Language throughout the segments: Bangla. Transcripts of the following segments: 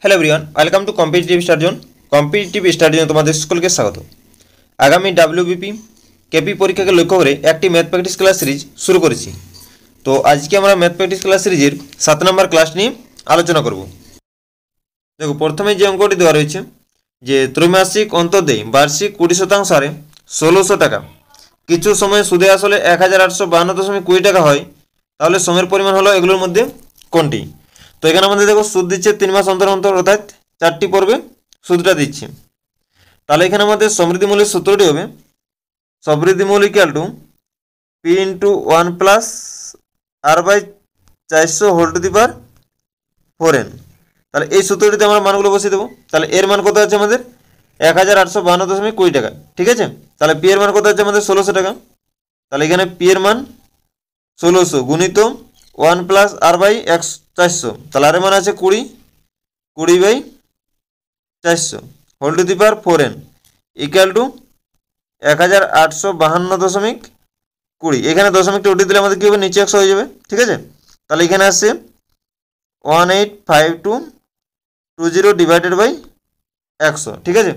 Hello everyone, welcome to competitive study zone. Competitive study জোনে তোমাদের সকলকে স্বাগত। আগামী ডাব্লিউবিপি কেপি পরীক্ষাকে লক্ষ্য করে একটি ম্যাথ প্র্যাকটিস ক্লাস সিরিজ শুরু করেছি। তো আজকে আমরা ম্যাথ প্র্যাকটিস ক্লাস সিরিজের 7 নম্বর ক্লাস নিয়ে আলোচনা করব। দেখো, প্রথমে যে অঙ্কটি দেওয়া রয়েছে যে ত্রৈমাসিক অন্তর্দেয় বার্ষিক 20% হারে 1600 টাকা কিছু সময়ে সুদে আসলে 1852.20 টাকা হয়, তাহলে সময়ের পরিমাণ হলো এগুলোর মধ্যে কোনটি? তো এখানে আমাদের দেখো সুদ দিচ্ছে 3 মাস অন্তর অন্তর, অর্থাৎ 4টি পর্বে সুদটা দিচ্ছে। তাহলে এখানে আমাদের সমৃদ্ধি মূল্যের সূত্রটি হবে সমৃদ্ধি মূল্য equal to P into 1 plus R by 400 whole to the power 4n। তাহলে এই সূত্রটিতে আমরা মানগুলো বসিয়ে দেবো। তাহলে এর মান কত আছে আমাদের 1852.20 টাকা, ঠিক আছে। তাহলে পি এর মান কত আছে আমাদের 1600 টাকা। তাহলে এখানে পি এর মান 1600 গুণিত 1 প্লাস আর বাই 400, তাহলে আর এর মান আছে 20 by 400 whole to the power 4n equal to 1852.20। এখানে দশমিকটা উঠিয়ে দিলে আমাদের কী হবে, নিচে 100 হয়ে যাবে, ঠিক আছে। তাহলে এখানে আসছে 185220 ডিভাইডেড বাই 100, ঠিক আছে।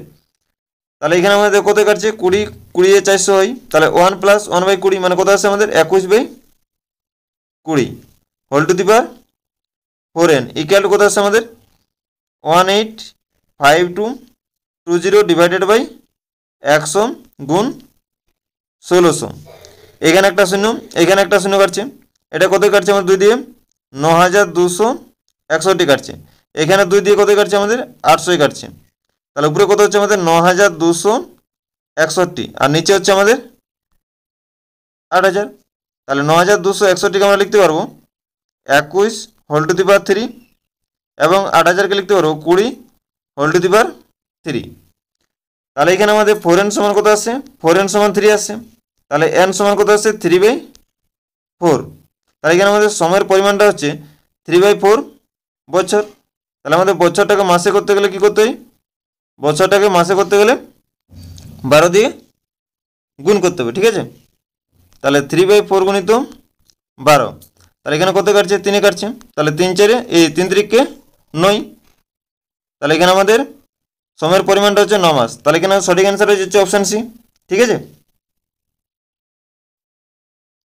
তাহলে এখানে আমাদের কত কাটছে 20 400 হয়। তাহলে 1 প্লাস 1 বাই 20 মানে কত আসছে আমাদের 21 by 20 whole to the power 4n equal to কত আসছে আমাদের 185220 ডিভাইডেড বাই 100 গুণ 1600। এখানে একটা শূন্য, এখানে একটা শূন্য কাটছে, এটা কত কাটছে আমাদের 2 দিয়ে 9261 কাটছে। এখানে 2 দিয়ে কত কাটছে আমাদের 800 কাটছে। তাহলে উপরে কত হচ্ছে আমাদের 9261 আর নিচে হচ্ছে আমাদের 8000। তাহলে 9261কে আমরা লিখতে পারবো 21 হোল টু দি পাওয়ার 3 এবং 8000কে লিখতে পারবো 20 হোল টু দি পাওয়ার 3। তাহলে এখানে আমাদের 4n সমান কত আসছে 4n সমান 3 আসছে। তাহলে n সমান কত আসছে 3/4। তাহলে এখানে আমাদের সময়ের পরিমাণটা হচ্ছে 3/4 বছর। তাহলে আমাদের বছরটাকে মাসে করতে গেলে কী করতে হয়, বছরটাকে মাসে করতে গেলে 12 দিয়ে গুণ করতে হবে, ঠিক আছে। তাহলে 3/4 গুণিত 12, তাহলে এখানে কত কাটছে 3 কাটছে। তাহলে 3 4 এই 3 3 9। তাহলে এখানে আমাদের সময়ের পরিমাণটা হচ্ছে 9 মাস। তাহলে এখানে সঠিক অ্যান্সার হচ্ছে অপশান সি, ঠিক আছে।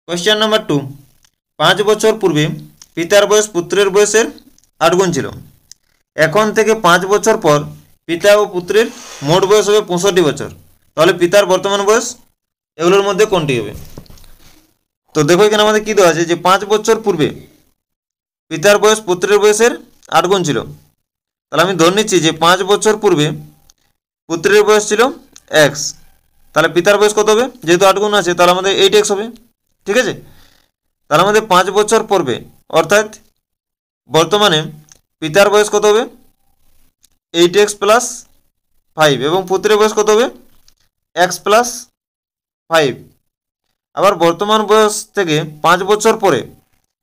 কোয়েশ্চেন নাম্বার 2, 5 বছর পূর্বে পিতার বয়স পুত্রের বয়সের 8 গুণ ছিল। এখন থেকে 5 বছর পর পিতা ও পুত্রের মোট বয়স হবে 65 বছর। তাহলে পিতার বর্তমান বয়স এগুলোর মধ্যে কোনটি হবে? তো দেখো এখানে আমাদের কী দেওয়া আছে যে 5 বছর পূর্বে পিতার বয়স পুত্রের বয়সের 8 গুণ ছিল। তাহলে আমি ধরে নিচ্ছি যে 5 বছর পূর্বে পুত্রের বয়স ছিল x, তাহলে পিতার বয়স কত হবে, যেহেতু 8 গুণ আছে তাহলে আমাদের 8x হবে, ঠিক আছে। তাহলে আমাদের 5 বছর পূর্বে অর্থাৎ বর্তমানে পিতার বয়স কত হবে 8x প্লাস 5 এবং পুত্রের বয়স কত হবে x প্লাস 5। আবার বর্তমান বয়স থেকে 5 বছর পরে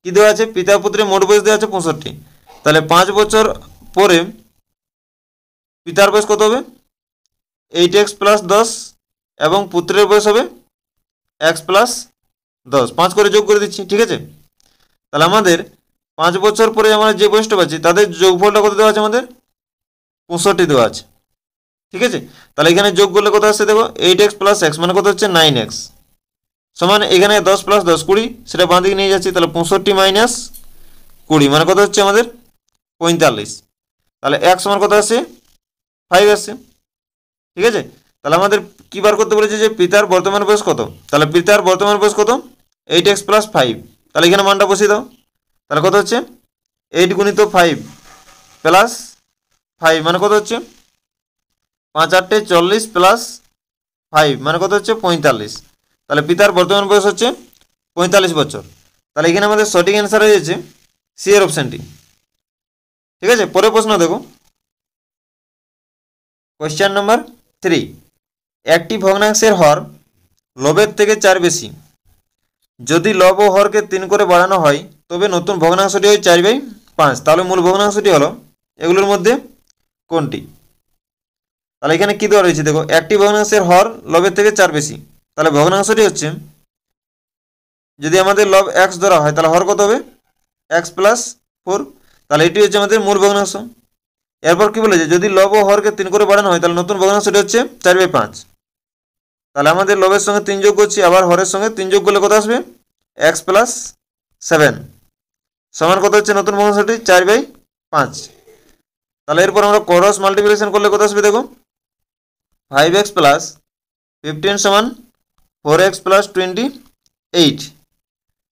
কী দেওয়া আছে, পিতা পুত্রের মোট বয়স দেওয়া আছে 65। তাহলে 5 বছর পরে পিতার বয়স কত হবে 8x প্লাস 10 এবং পুত্রের বয়স হবে x প্লাস 10, 5 করে যোগ করে দিচ্ছি, ঠিক আছে। তাহলে আমাদের 5 বছর পরে আমরা যে বয়সটা পাচ্ছি তাদের যোগফলটা কত দেওয়া আছে আমাদের 65 দেওয়া আছে, ঠিক আছে। তাহলে এখানে যোগ করলে কত আসছে দেখো 8x প্লাস x মানে কত হচ্ছে 9x সমান এখানে 10 প্লাস 10 20, সেটা বাঁ দিকে নিয়ে যাচ্ছি। তাহলে 65 মাইনাস 20 মানে কত হচ্ছে আমাদের 45। তাহলে x সমান কত আসছে 5 আসছে, ঠিক আছে। তাহলে আমাদের কী বার করতে বলেছে যে পিতার বর্তমান বয়স কত। তাহলে পিতার বর্তমান বয়স কত 8x প্লাস 5। তাহলে এখানে মানটা বসিয়ে দাও। তাহলে কত হচ্ছে 8 গুণিত 5 প্লাস 5 মানে কত হচ্ছে 5 8 40 প্লাস 5 মানে কত হচ্ছে 45। তাহলে পিতার বর্তমান বয়স হচ্ছে 45 বছর। তাহলে এখানে আমাদের সঠিক অ্যান্সার হয়ে যাচ্ছে সি এর অপশানটি, ঠিক আছে। পরের প্রশ্ন দেখো, কোয়েশ্চেন নাম্বার 3, একটি ভগ্নাংশের হর লবের থেকে 4 বেশি। যদি লব ও হরকে 3 করে বাড়ানো হয় তবে নতুন ভগ্নাংশটি হয় 4/5। তাহলে মূল ভগ্নাংশটি হলো এগুলোর মধ্যে কোনটি? তাহলে এখানে কী দেওয়া রয়েছে দেখো, একটি ভগ্নাংশের হর লবের থেকে 4 বেশি। তাহলে ভগ্নাংশটি হচ্ছে যদি আমাদের লব x ধরা হয় তাহলে হর কত হবে x প্লাস 4। তাহলে এটি হচ্ছে আমাদের মূল ভগ্নাংশ। এরপর কি বলেছে, যদি লব ও হরকে 3 করে বাড়ানো হয় তাহলে নতুন ভগ্নাংশটি হচ্ছে 4/5। তাহলে আমাদের লবের সঙ্গে 3 যোগ করছি, আবার হরের সঙ্গে 3 যোগ করলে কত আসবে, x + 7 সমান কত হচ্ছে নতুন ভগ্নাংশটি 4/5। তাহলে এরপর আমরা ক্রস মাল্টিপ্লিকেশন করলে কত আসবে দেখো, 5x + 15 সমান 4x + 28।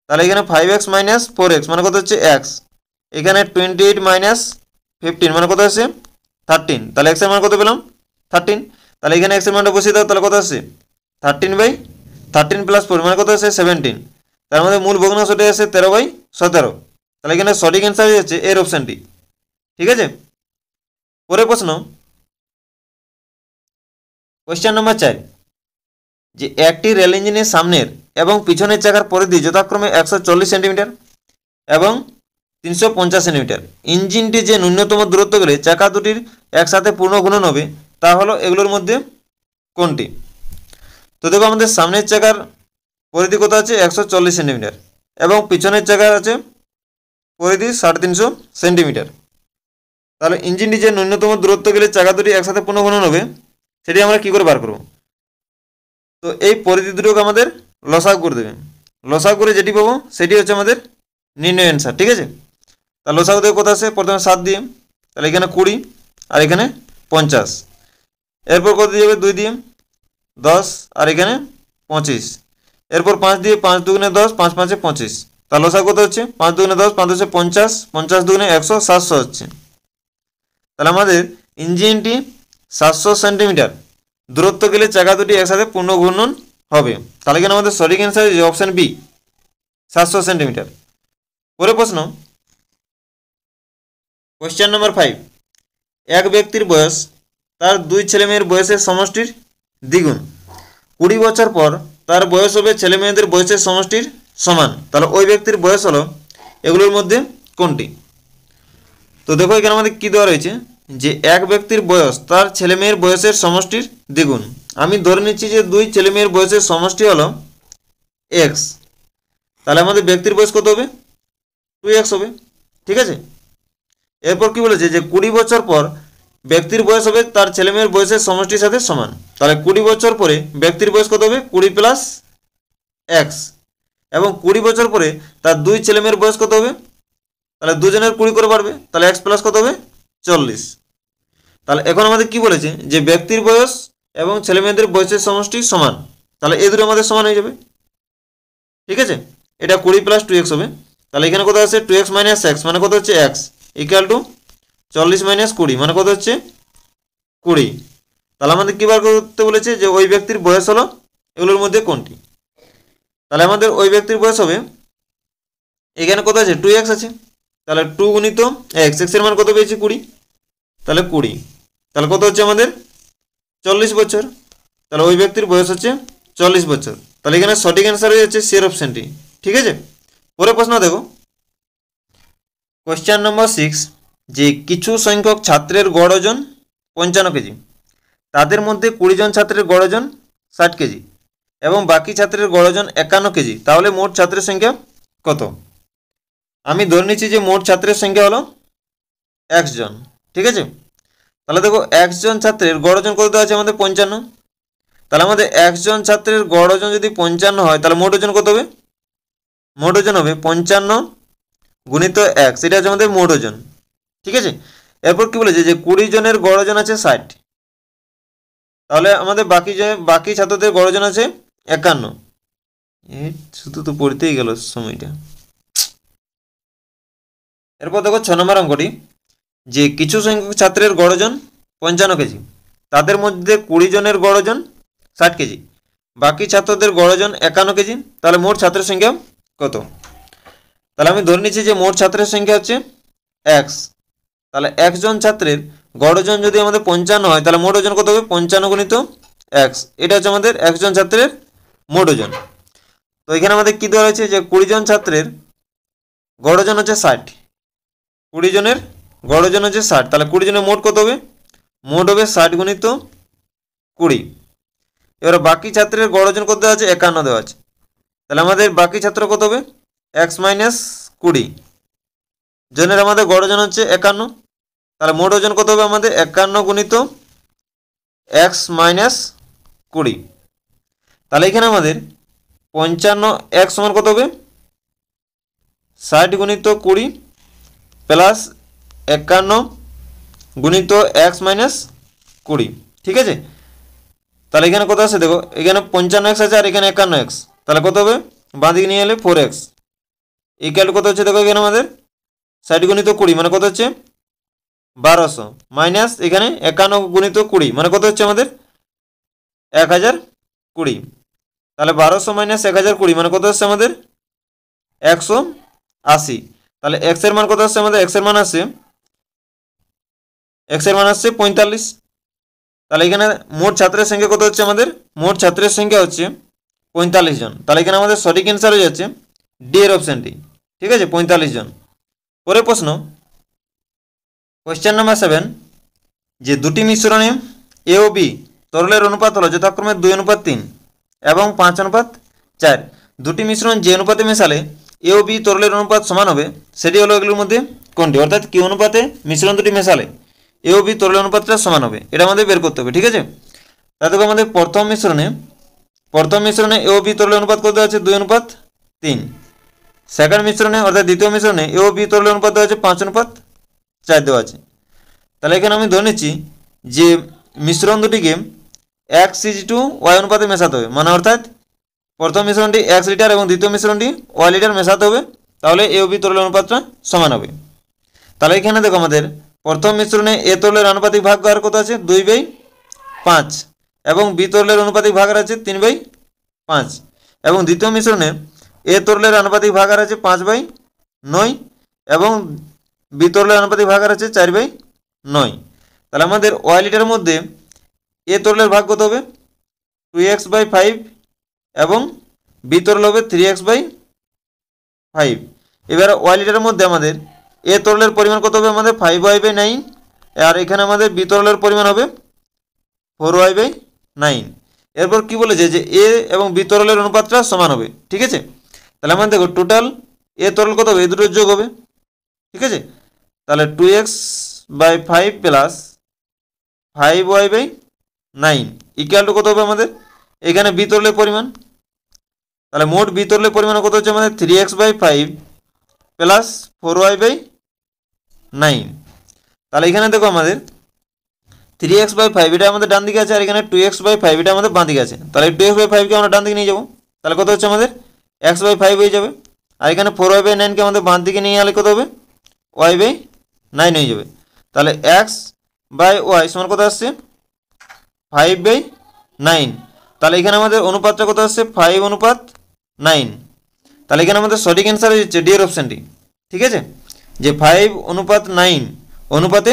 তাহলে এখানে 5x - 4x মানে কত হচ্ছে x, এখানে 28 - 15 মানে কত আসছে 13। তাহলে x এর মান কত পেলাম 13। তাহলে এখানে x এর মানটা বসিয়ে দাও, তাহলে কত আসছে 13/13 + 4 মানে কত আসছে 17। তার মধ্যে মূল ভগ্নাংশটি আসছে 13/17। তাহলে এখানে সঠিক অ্যান্সার হচ্ছে এর অপশানটি। ঠিক আছে, পরের প্রশ্ন, কোয়েশ্চেন নম্বর 4, যে একটি রেল ইঞ্জিনের সামনের এবং পিছনের চাকার পরিধি যথাক্রমে 140 সেন্টিমিটার এবং 350 সেন্টিমিটার। ইঞ্জিনটি যে ন্যূনতম দূরত্ব গেলে চাকা দুটির একসাথে পূর্ণ ঘূর্ণন হবে তা হলো এগুলোর মধ্যে কোনটি? তো দেখো, আমাদের সামনের চাকার পরিধি কত আছে 140 সেন্টিমিটার এবং পিছনের চাকার আছে পরিধি 350 সেন্টিমিটার। তাহলে ইঞ্জিনটি যে ন্যূনতম দূরত্ব গেলে চাকা দুটি একসাথে পূর্ণ ঘূর্ণন হবে সেটি আমরা কি করে বার করব? তো এই পরিধি দুটোকে আমাদের লসাগু করে দেবে, লসাগু করে যেটি পাবো সেটি হচ্ছে আমাদের নির্ণয় অ্যান্সার। ঠিক আছে, তাহলে লসাগু থেকে কত আসে, প্রথমে 7 দিয়ে, তাহলে এখানে 20 আর এখানে 50, এরপর কত দিয়ে যাবে 2 দিয়ে 10 আর এখানে 25, এরপর 5 দিয়ে, 5 দুগুণে 10, 5 5 25। তাহলে লসাগু কত হচ্ছে 5 দুগুণে 10, 5 10 50, 50 দুগুণে 100, 700 হচ্ছে। তাহলে আমাদের ইঞ্জিনটি 700 সেন্টিমিটার দূরত্ব গেলে চাকা দুটি একসাথে পূর্ণ ঘূর্ণন হবে। তাহলে এখানে আমাদের সঠিক অ্যান্সার হচ্ছে অপশান বি, 700 সেন্টিমিটার। পরের প্রশ্ন, কোয়েশ্চেন নম্বর 5, এক ব্যক্তির বয়স তার 2 ছেলেমেয়ের বয়সের সমষ্টির দ্বিগুণ। 20 বছর পর তার বয়স হবে ছেলেমেয়েদের বয়সের সমষ্টির সমান। তাহলে ওই ব্যক্তির বয়স হলো এগুলোর মধ্যে কোনটি? তো দেখো, এখানে আমাদের কী দেওয়া রয়েছে, যে এক ব্যক্তির বয়স তার ছেলেমেয়ের বয়সের সমষ্টির দ্বিগুণ। আমি ধরে নিচ্ছি যে 2 ছেলেমেয়ের বয়সের সমষ্টি হলো x, তাহলে আমাদের ব্যক্তির বয়স কত হবে 2x হবে। ঠিক আছে, এরপর কি বলেছে, যে 20 বছর পর ব্যক্তির বয়স হবে তার ছেলেমেয়ের বয়সের সমষ্টির সাথে সমান। তাহলে 20 বছর পরে ব্যক্তির বয়স কত হবে 20 + x, এবং 20 বছর পরে তার 2 ছেলেমেয়ের বয়স কত হবে, তাহলে দুজনের 20 করে বাড়বে, তাহলে x প্লাস কত হবে 40। তাহলে এখন আমাদের কি বলেছে, যে ব্যক্তির বয়স এবং ছেলেমেয়েদের বয়সের সমষ্টি সমান, তাহলে এই দুটো আমাদের সমান হয়ে যাবে। ঠিক আছে, এটা 20 + 2x হবে। তাহলে এখানে কত আছে 2x - x মানে কত হচ্ছে x, ইকুয়াল টু 40 - 20 মানে কত হচ্ছে 20। তাহলে আমাদের কী বার করতে বলেছে, যে ওই ব্যক্তির বয়স হলো এগুলোর মধ্যে কোনটি? তাহলে আমাদের ওই ব্যক্তির বয়স হবে, এখানে কত আছে 2x আছে, তাহলে 2 গুণিত x, x এর মান কত পেয়েছি 20, তাহলে 20, তাহলে কত হচ্ছে আমাদের 40 বছর। তাহলে ওই ব্যক্তির বয়স হচ্ছে 40 বছর। তাহলে এখানে সঠিক অ্যান্সার হয়ে যাচ্ছে সির অপশানটি। ঠিক আছে, পরের প্রশ্ন দেখো, কোয়েশ্চেন নম্বর 6, যে কিছু সংখ্যক ছাত্রের গড় ওজন 55 কেজি, তাদের মধ্যে 20 জন ছাত্রের গড় ওজন 60 কেজি এবং বাকি ছাত্রের গড় ওজন 51 কেজি, তাহলে মোট ছাত্রের সংখ্যা কত? আমি ধরে নিচ্ছি যে মোট ছাত্রের সংখ্যা হলো 1 জন। ঠিক আছে, তাহলে দেখো 1 জন ছাত্রের গড় ওজন কত দেওয়া আছে আমাদের 55। তাহলে আমাদের 1 জন ছাত্রের গড় ওজন যদি 55 হয় তাহলে মোট ওজন কত হবে, মোট ওজন হবে 55 গুণিত 1, সেটা হচ্ছে আমাদের মোট ওজন। ঠিক আছে, এরপর কি বলেছে, যে 20 জনের গড় ওজন আছে 60, তাহলে আমাদের বাকি ছাত্রদের গড় ওজন আছে 51। শুধু তো পড়তেই গেল সময়টা। এরপর দেখো 6 নম্বর অঙ্কটি, যে কিছু সংখ্যক ছাত্রের গড় ওজন 55 কেজি, তাদের মধ্যে 20 জনের গড় ওজন 60 কেজি, বাকি ছাত্রদের গড় ওজন 51 কেজি, তাহলে মোট ছাত্রের সংখ্যা কত? তাহলে আমি ধরে নিচ্ছি যে মোট ছাত্রের সংখ্যা হচ্ছে x, তাহলে 1 জন ছাত্রের গড় ওজন যদি আমাদের 55 হয় তাহলে মোট ওজন কত হবে 55 গুণিত x, এটা হচ্ছে আমাদের 1 জন ছাত্রের মোট ওজন। তো এখানে আমাদের কী দেওয়া হয়েছে, যে 20 জন ছাত্রের গড় ওজন হচ্ছে 60, 20 জনের গড় ওজন হচ্ছে 60, তাহলে 20 জনের মোট কত হবে, মোট হবে 60 গুণিত 20। এবার বাকি ছাত্রের গড় ওজন কত দেওয়া আছে 51 দেওয়া আছে, তাহলে আমাদের বাকি ছাত্র কত হবে x - 20 জনের আমাদের গড় ওজন হচ্ছে 51। তাহলে মোট ওজন কত হবে আমাদের 51 গুণিত এক্স মাইনাস 20। তাহলে এখানে আমাদের 55 এক্স সমান কত হবে 60 গুণিত 20 প্লাস 51 গুণিত এক্স মাইনাস 20। ঠিক আছে, তাহলে এখানে কত আছে দেখো, এখানে 55 এক্স আছে আর এখানে 51 এক্স, তাহলে কত হবে বাঁ দিকে নিয়ে এলে 4 এক্স ইকুয়াল কত হচ্ছে দেখো, এখানে আমাদের 60 গুণিত 20 মানে কত হচ্ছে 1200 মাইনাস এখানে 51 গুণিত 20 মানে কত হচ্ছে আমাদের 1020। তাহলে 1200 মাইনাস 1020 মানে কত হচ্ছে আমাদের 180। তাহলে এক্স এর মান কত হচ্ছে আমাদের, এক্স এর মান আছে 45। তাহলে এখানে মোট ছাত্রের সংখ্যা কত হচ্ছে আমাদের, মোট ছাত্রের সংখ্যা হচ্ছে 45 জন। তাহলে এখানে আমাদের সঠিক অ্যান্সার হয়ে যাচ্ছে ডি এর অপশানটি। ঠিক আছে, 45 জন। পরের প্রশ্ন, কোয়েশ্চেন নাম্বার 7, যে দুটি মিশ্রণে এ ও বি তরলের অনুপাত হলো যথাক্রমে 2:3 এবং 5:4। দুটি মিশ্রণ যে অনুপাতে মেশালে এ ও বি তরলের অনুপাত সমান হবে সেটি হলো এগুলোর মধ্যে কোনটি, অর্থাৎ কি অনুপাতে মিশ্রণ দুটি মেশালে এ ও বি তরলের অনুপাতটা সমান হবে, এটা আমাদের বের করতে হবে। ঠিক আছে, তাহলে দেখো আমাদের প্রথম মিশ্রণে এ ও বি তরলের অনুপাত কত আছে 2:3। সেকেন্ড মিশ্রণে অর্থাৎ দ্বিতীয় মিশ্রণে এ ও বি তরলের অনুপাত দেওয়া আছে 5:4 দেওয়া আছে। তাহলে এখানে আমি ধরে নিচ্ছি যে মিশ্রণ দুটিকে x:y অনুপাতে মেশাতে হবে, মানে অর্থাৎ প্রথম মিশ্রণটি 1 লিটার এবং দ্বিতীয় মিশ্রণটি y লিটার মেশাতে হবে, তাহলে এ ও বি তরলের অনুপাতটা সমান হবে। তাহলে এখানে দেখো আমাদের প্রথম মিশ্রণে এ তরলের আনুপাতিক ভাগ আর কত আছে 2/5 এবং বি তরলের অনুপাতিক ভাগ আছে 3/5 এবং দ্বিতীয় মিশ্রণে এ তরলের আনুপাতিক ভাগ আছে 5/9 এবং বি তরলের আনুপাতিক ভাগ আছে 4/9। তাহলে আমাদের y লিটারের মধ্যে এ তরলের ভাগ কত হবে 2x/5 এবং বি তরল হবে 3x/5। এবার y লিটারের মধ্যে আমাদের এ তরলের পরিমাণ কত হবে আমাদের 5y/9 আর এখানে আমাদের বি তরলের পরিমাণ হবে 4y/9। এরপর কি বলেছে যে এ এবং বি তরলের অনুপাতটা সমান হবে। ঠিক আছে, তাহলে আমাদের দেখো টোটাল এ তরল কত হবে, এ দুটোর যোগ হবে। ঠিক আছে, তাহলে 2x/5 plus 5y/9 equal to কত হবে আমাদের এখানে বি তরলের পরিমাণ, তাহলে মোট বি তরলের পরিমাণ কত হচ্ছে আমাদের 3x/5 প্লাস 4y/9। তাহলে এখানে দেখো আমাদের 3x/5 এটা আমাদের ডান দিকে আছে আর এখানে 2x/5 এটা আমাদের বাঁ দিকে আছে, তাহলে 2x/5 কে আমরা ডান দিকে নিয়ে যাবো, তাহলে কত হচ্ছে আমাদের x/5 হয়ে যাবে আর এখানে 4y/9 কে আমাদের বাঁ দিকে নিয়ে গেলে কত হবে y/9 হয়ে যাবে। তাহলে x/y সমান কত আসছে 5/9। তাহলে এখানে আমাদের অনুপাতটা কত আসছে 5:9। তাহলে এখানে আমাদের সঠিক অ্যান্সার হয়ে যাচ্ছে ডি এর অপশানটি। ঠিক আছে, যে 5:9 অনুপাতে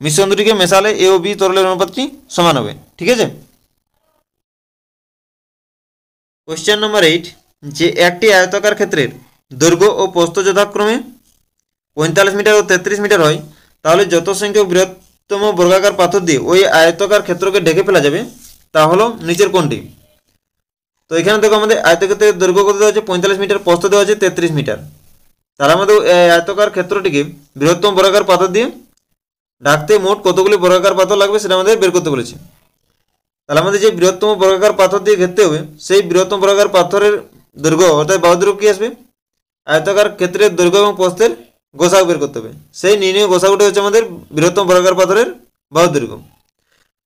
মিশ্রণ দুটিকে মেশালে এ ও বি তরলের অনুপাতটি সমান হবে। ঠিক আছে, কোশ্চেন নম্বর 8, যে একটি আয়তাকার ক্ষেত্রের দৈর্ঘ্য ও প্রস্থ যথাক্রমে 45 মিটার ও 33 মিটার হয়, তাহলে যত সংখ্যক বৃহত্তম বর্গাকার পাথর দিয়ে ওই আয়তাকার ক্ষেত্রকে ঢেকে ফেলা যাবে তা হলো নিচের কোনটি। তো এখানে দেখো আমাদের আয়তক্ষেত্রের দৈর্ঘ্য কত দেওয়া আছে 45 মিটার, প্রস্থ দেওয়া আছে 33 মিটার। তাহলে আমাদের আয়তাকার ক্ষেত্রটিকে বৃহত্তম বর্গাকার পাথর দিয়ে ঢাকতে মোট কতগুলি বর্গাকার পাথর লাগবে সেটা আমাদের বের করতে বলেছে। তাহলে আমাদের যে বৃহত্তম বর্গাকার পাথর দিয়ে ঘেরতে হবে সেই বৃহত্তম বর্গাকার পাথরের দৈর্ঘ্য অর্থাৎ বাহু দৈর্ঘ্য কী আসবে, আয়তাকার ক্ষেত্রের দৈর্ঘ্য এবং প্রস্থের গোসাগু বের করতে হবে। সেই নির্ণয় গোসাগুটি হচ্ছে আমাদের বৃহত্তম বর্গাকার পাথরের বাহু দৈর্ঘ্য।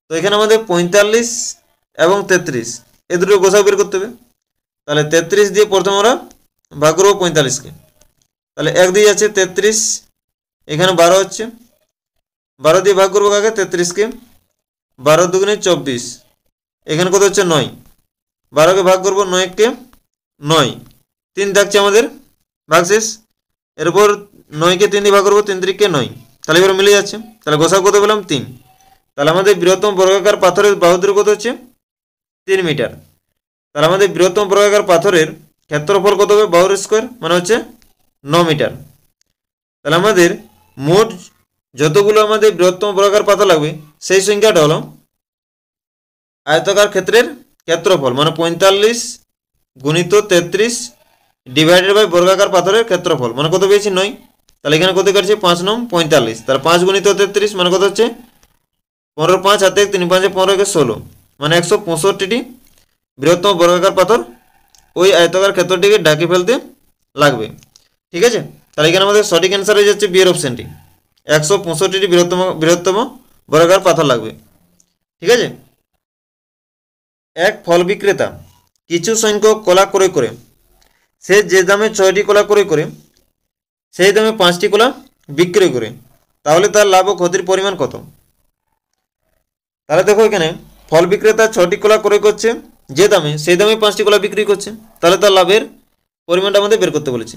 তো এখানে আমাদের 45 এবং 33 এই দুটো গোসাগু বের করতে হবে। তাহলে 33 দিয়ে প্রথমে আমরা ভাগ করবো 45কে, তাহলে 1 দিয়ে যাচ্ছে 33, এখানে 12 হচ্ছে, 12 দিয়ে ভাগ করবো কাকে 33কে, 12 দুগুণে 24, এখানে কত হচ্ছে 9, 12কে ভাগ করবো 9কে 9, 3 থাকছে আমাদের ভাগশেষ। এরপর 9কে 3 দিয়ে ভাগ করবো 3 3কে 9, তাহলে এবার মিলে যাচ্ছে। তাহলে গোসাগু কত পেলাম 3। তাহলে আমাদের বৃহত্তম বর্গাকার পাথরের বাহু দৈর্ঘ্য কত হচ্ছে 3 মিটার। তাহলে আমাদের বৃহত্তম বর্গাকার পাথরের ক্ষেত্রফল কত হবে বাহুর স্কোয়ার মানে হচ্ছে 9 মিটার। তাহলে আমাদের মোট যতগুলো আমাদের বৃহত্তম বর্গাকার পাথর লাগবে সেই সংখ্যাটা হলো আয়তাকার ক্ষেত্রের ক্ষেত্রফল মানে 45 গুণিত 33 ডিভাইডেড বাই বর্গাকার পাথরের ক্ষেত্রফল মানে কত পেয়েছি 9। তাহলে এখানে কত কাটছে 5 নং 45, তাহলে 5 গুণিত 33 মানে কত হচ্ছে 15 5 হাতে 3 5 15 কে 16 মানে 165টি বৃহত্তম বর্গাকার পাথর ওই আয়তাকার ক্ষেত্রটিকে ঢাকে ফেলতে লাগবে। ঠিক আছে, তাহলে এখানে আমাদের সঠিক অ্যান্সার হয়ে যাচ্ছে বিয়ের অপশানটি, 165টি বৃহত্তম বর্গাকার পাথর লাগবে। ঠিক আছে, এক ফল বিক্রেতা কিছু সংখ্যক কলা ক্রয় করে সে যে দামে 6টি কলা ক্রয় করে সেই দামে 5টি কলা বিক্রয় করে, তাহলে তার লাভ ও ক্ষতির পরিমাণ কত? তাহলে দেখো এখানে ফল বিক্রেতা 6টি কলা ক্রয় করছে যে দামে, সেই দামে 5টি কলা বিক্রি করছে, তাহলে তার লাভের পরিমাণটা আমাদের বের করতে বলেছে।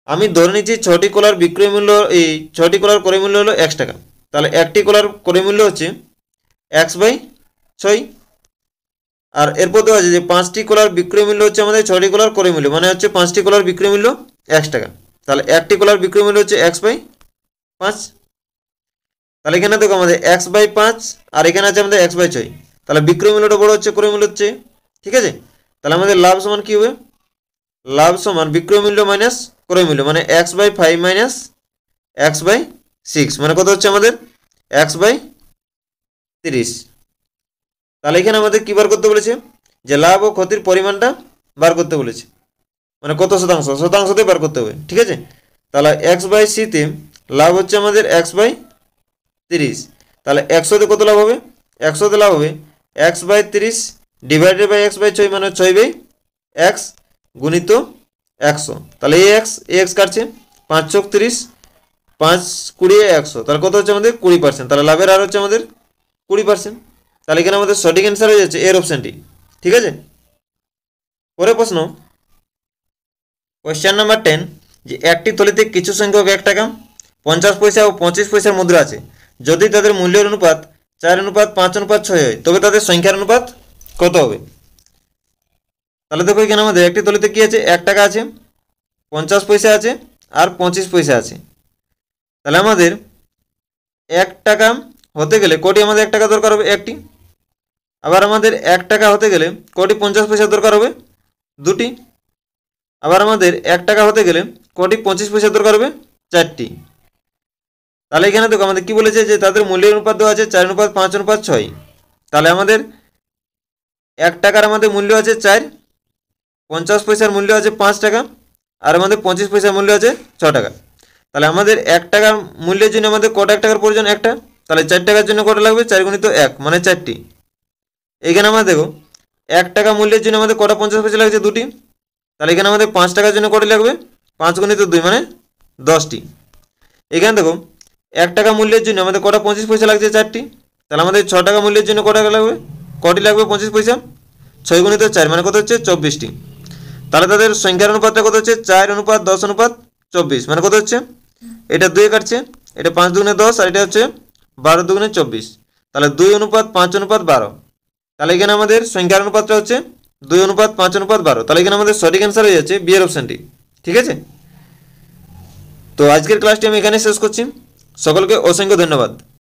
আমি ধরে নিচ্ছি 6টি কলার বিক্রয় মূল্য, এই 6টি কলার ক্রয় মূল্য হলো 1 টাকা, তাহলে একটি কলার ক্রয় মূল্য হচ্ছে x/6, আর এরপর দেওয়া আছে যে 5টি কলার বিক্রয় মূল্য হচ্ছে আমাদের 6টি কলার ক্রয় মূল্য, মানে হচ্ছে 5টি কলার বিক্রয় মূল্য 1 টাকা, তাহলে একটি কলার বিক্রয় মূল্য হচ্ছে x/5। তাহলে এখানে দেখো আমাদের x/5 আর এখানে আছে আমাদের x/6, তাহলে বিক্রয় মূল্যটা বড় হচ্ছে ক্রয় মূল্য হচ্ছে। ঠিক আছে, তাহলে আমাদের লাভ সমান কি হবে? লাভ সমান বিক্রয় মূল্য মাইনাস ক্রয় মূল্য, মানে x/5 মাইনাস x/6 মানে কত হচ্ছে আমাদের x/30। তাহলে এখানে আমাদের কি বার করতে বলেছে? যে লাভ ও ক্ষতির পরিমাণটা বার করতে বলেছে, মানে কত শতাংশ, শতাংশতে বার করতে হবে। ঠিক আছে, তাহলে x/c-তে লাভ হচ্ছে আমাদের x/30, তাহলে 100তে কত লাভ হবে? 100তে লাভ হবে x/30 ডিভাইডেড বাই x/6 মানে 6/x গুণিত 100, তাহলে এই x কাটছে 5 × 30 5 20 100, তাহলে কত হচ্ছে আমাদের 20%, তাহলে লাভের হার হচ্ছে আমাদের 20%। তাহলে এখানে আমাদের সঠিক অ্যান্সার হয়ে যাচ্ছে এর অপশানটি। ঠিক আছে, পরের প্রশ্ন, কোয়েশ্চেন নাম্বার 10, যে একটি থলিতে কিছু সংখ্যক 1 টাকা 50 পয়সা ও 25 পয়সার মুদ্রা আছে, যদি তাদের মূল্যের অনুপাত 4:5:6 হয়, তবে তাদের সংখ্যার অনুপাত কত হবে? তাহলে দেখো এখানে আমাদের একটি থলিতে কি আছে? 1 টাকা আছে, 50 পয়সা আছে আর 25 পয়সা আছে। তাহলে আমাদের 1 টাকা হতে গেলে কটি আমাদের 1 টাকা দরকার হবে? একটি। আবার আমাদের 1 টাকা হতে গেলে কটি 50 পয়সা দরকার হবে? দুটি। আবার আমাদের 1 টাকা হতে গেলে কটি 25 পয়সা দরকার হবে? 4টি। তাহলে এখানে দেখো আমাদের কি বলেছে? যে তাদের মূল্যের অনুপাত দেওয়া আছে 4:5:6। তাহলে আমাদের 1 টাকার আমাদের মূল্য আছে 4, 50 পয়সার মূল্য আছে 5 টাকা, আর আমাদের 25 পয়সার মূল্য আছে 6 টাকা। তাহলে আমাদের 1 টাকার মূল্যের জন্য আমাদের কটা 1 টাকার প্রয়োজন? একটা। তাহলে 4 টাকার জন্য কটা লাগবে? 4 × 1 মানে 4টি। এখানে আমরা দেখো 1 টাকা মূল্যের জন্য আমাদের কটা 50 পয়সা লাগছে? দুটি। তাহলে এখানে আমাদের 5 টাকার জন্য কটা লাগবে? 5 × 2 মানে 10টি। এখানে দেখো 1 টাকা মূল্যের জন্য আমাদের কটা 25 পয়সা লাগছে? 4টি। তাহলে আমাদের 6 টাকা মূল্যের জন্য কটা লাগবে? কটি লাগবে 25 পয়সা? 6 × 4 মানে কত হচ্ছে? 24টি। তাহলে তাদের সংখ্যার অনুপাতটা কত হচ্ছে? 4:10:24 মানে কত হচ্ছে? এটা 2 কাটছে, এটা 5 × 10 আর এটা হচ্ছে 12 × 24, তাহলে 2:5:12। তাহলে এখানে আমাদের সংখ্যার অনুপাতটা হচ্ছে 2:5:12। তাহলে এখানে আমাদের সঠিক অ্যান্সার হয়ে যাচ্ছে বি এর অপশানটি। ঠিক আছে, তো আজকের ক্লাসটি আমি এখানে শেষ করছি। সকলকে অসংখ্য ধন্যবাদ।